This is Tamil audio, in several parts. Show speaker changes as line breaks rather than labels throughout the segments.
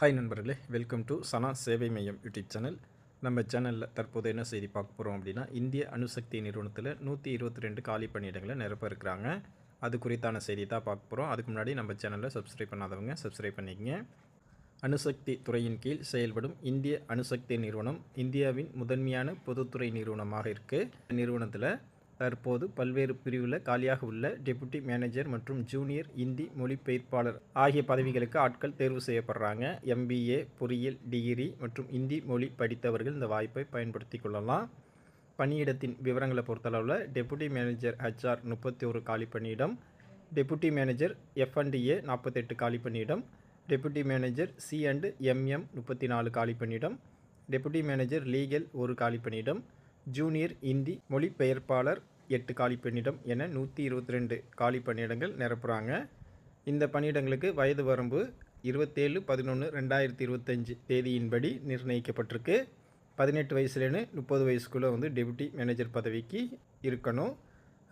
ஹாய் நண்பர்களே, வெல்கம் டு சனா சேவை மையம் யூடியூப் சேனல். நம்ம சேனலில் தற்போது என்ன செய்தி பார்க்க போகிறோம் அப்படின்னா, இந்திய அணுசக்தி நிறுவனத்தில் 122 காலி பணியிடங்களை நிரப்ப இருக்கிறாங்க. அது குறித்தான செய்தி தான் பார்க்க போகிறோம். அதுக்கு முன்னாடி நம்ம சேனலில் சப்ஸ்கிரைப் பண்ணாதவங்க சப்ஸ்கிரைப் பண்ணிக்கங்க. அணுசக்தி துறையின் கீழ் செயல்படும் இந்திய அணுசக்தி நிறுவனம் இந்தியாவின் முதன்மையான பொதுத்துறை நிறுவனமாக இருக்குது. நிறுவனத்தில் தற்போது பல்வேறு பிரிவில் காலியாக உள்ள டெபுட்டி மேனேஜர் மற்றும் ஜூனியர் இந்தி மொழிபெயர்ப்பாளர் ஆகிய பதவிகளுக்கு ஆட்கள் தேர்வு செய்யப்படுறாங்க. MBA பொறியியல் டிகிரி மற்றும் இந்தி மொழி படித்தவர்கள் இந்த வாய்ப்பை பயன்படுத்தி கொள்ளலாம். பணியிடத்தின் விவரங்களை பொறுத்தளவில் டெபுட்டி மேனேஜர் HR 31 காலி பணியிடம், டெபுட்டி மேனேஜர் F&A 48 காலி பணியிடம், டெபுட்டி மேனேஜர் C&MM 34 காலி பணியிடம், டெபுட்டி மேனேஜர் லீகல் 1 காலி பணியிடம், ஜூனியர் இந்தி மொழிபெயர்ப்பாளர் 8 காலி பணியிடம் என 122 காலி பணியிடங்கள் நிரப்புகிறாங்க. இந்த பணியிடங்களுக்கு வயது வரம்பு 27/11/2025 தேதியின்படி நிர்ணயிக்கப்பட்டிருக்கு. 18 வயசுலேருந்து 30 வயசுக்குள்ளே டெபுட்டி மேனேஜர் பதவிக்கு இருக்கணும்.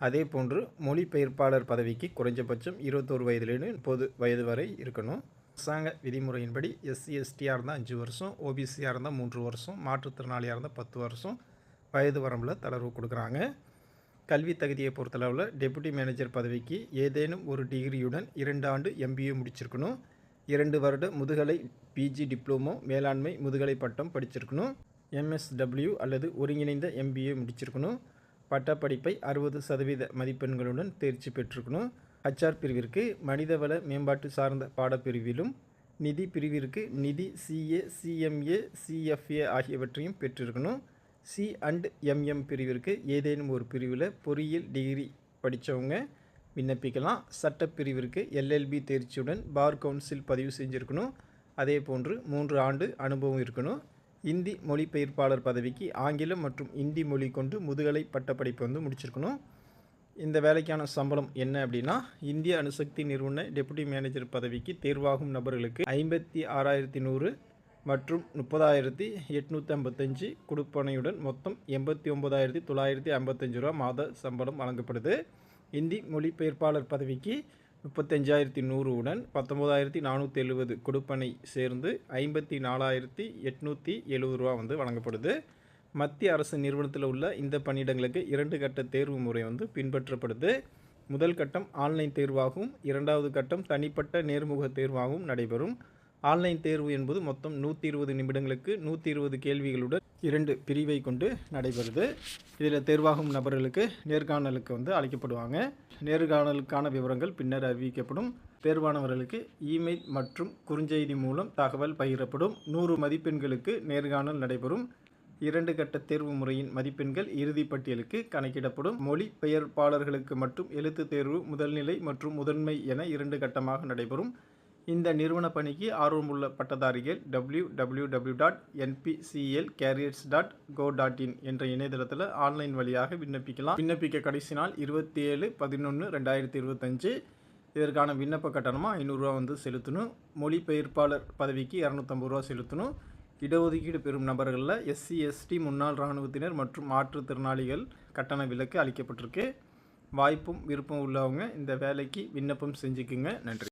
அதே போன்று மொழிபெயர்ப்பாளர் பதவிக்கு குறைஞ்சபட்சம் 21 வயதுலேருந்து 30 வயது வரை இருக்கணும். அரசாங்க விதிமுறையின்படி SC/STயாக இருந்தால் 5 வருஷம், OBCயாக இருந்தால் 3 வருஷம், மாற்றுத்திறனாளியாக இருந்தால் 10 வருஷம் வயது வரம்பில் தளர்வு கொடுக்குறாங்க. கல்வி தகுதியை பொறுத்தளவில் டெபுட்டி மேனேஜர் பதவிக்கு ஏதேனும் ஒரு டிகிரியுடன் 2 ஆண்டு MBA முடிச்சிருக்கணும். 2 வருட முதுகலை PG டிப்ளமோ மேலாண்மை முதுகலை பட்டம் படிச்சிருக்கணும். MSW அல்லது ஒருங்கிணைந்த MBA முடிச்சிருக்கணும். பட்டப்படிப்பை 60% மதிப்பெண்களுடன் தேர்ச்சி பெற்றிருக்கணும். HR பிரிவிற்கு மனிதவள மேம்பாட்டு சார்ந்த பாடப்பிரிவிலும், நிதி பிரிவிற்கு நிதி CA, CMA, CFA ஆகியவற்றையும் பெற்றிருக்கணும். C&MM பிரிவிற்கு ஏதேனும் ஒரு பிரிவில் பொறியியல் டிகிரி படித்தவங்க விண்ணப்பிக்கலாம். சட்டப்பிரிவிற்கு LLB தேர்ச்சியுடன் பார் கவுன்சில் பதிவு செஞ்சுருக்கணும். அதே போன்று 3 ஆண்டு அனுபவம் இருக்கணும். இந்தி மொழிபெயர்ப்பாளர் பதவிக்கு ஆங்கிலம் மற்றும் இந்தி மொழி கொண்டு முதுகலை பட்டப்படிப்பு முடிச்சிருக்கணும். இந்த வேலைக்கான சம்பளம் என்ன அப்படின்னா, இந்திய அணுசக்தி நிறுவன டெபுட்டி மேனேஜர் பதவிக்கு தேர்வாகும் நபர்களுக்கு 56,100 மற்றும் 30,855 கொடுப்பனையுடன் மொத்தம் 89,955 ரூபா மாத சம்பளம் வழங்கப்படுது. இந்தி மொழிபெயர்ப்பாளர் பதவிக்கு 35,100 உடன் 19,470 கொடுப்பனை சேர்ந்து 54,870 ரூபா வழங்கப்படுது. மத்திய அரசு நிறுவனத்தில் உள்ள இந்த பணியிடங்களுக்கு 2 கட்ட தேர்வு முறை பின்பற்றப்படுது. முதல் கட்டம் ஆன்லைன் தேர்வாகவும், 2வது கட்டம் தனிப்பட்ட நேர்முக தேர்வாகவும் நடைபெறும். ஆன்லைன் தேர்வு என்பது மொத்தம் 120 நிமிடங்களுக்கு 120 கேள்விகளுடன் 2 பிரிவை கொண்டு நடைபெறுது. இதில் தேர்வாகும் நபர்களுக்கு நேர்காணலுக்கு அழைக்கப்படுவாங்க. நேர்காணலுக்கான விவரங்கள் பின்னர் அறிவிக்கப்படும். தேர்வானவர்களுக்கு இமெயில் மற்றும் குறுஞ்செய்தி மூலம் தகவல் பகிரப்படும். 100 மதிப்பெண்களுக்கு நேர்காணல் நடைபெறும். 2 கட்ட தேர்வு முறையின் மதிப்பெண்கள் இறுதி பட்டியலுக்கு கணக்கிடப்படும். மொழி பெயர்ப்பாளர்களுக்கு மட்டும் எழுத்து தேர்வு முதல்நிலை மற்றும் முதன்மை என 2 கட்டமாக நடைபெறும். இந்த நிறுவன பணிக்கு ஆர்வமுள்ள பட்டதாரிகள் www.npclcareers.go.in என்ற இணையதளத்தில் ஆன்லைன் வழியாக விண்ணப்பிக்கலாம். விண்ணப்பிக்க கடைசி நாள் 27/11/2025. இதற்கான விண்ணப்ப கட்டணமாக 500 ரூபா செலுத்தணும். மொழிபெயர்ப்பாளர் பதவிக்கு 250 ரூபா செலுத்தணும். இடஒதுக்கீடு பெறும் நபர்களில் SC/ST, முன்னாள் இராணுவத்தினர் மற்றும் மாற்றுத்திறனாளிகள் கட்டண விலக்கு அளிக்கப்பட்டிருக்கு. வாய்ப்பும் விருப்பம் உள்ளவங்க இந்த வேலைக்கு விண்ணப்பம் செஞ்சுக்குங்க. நன்றி.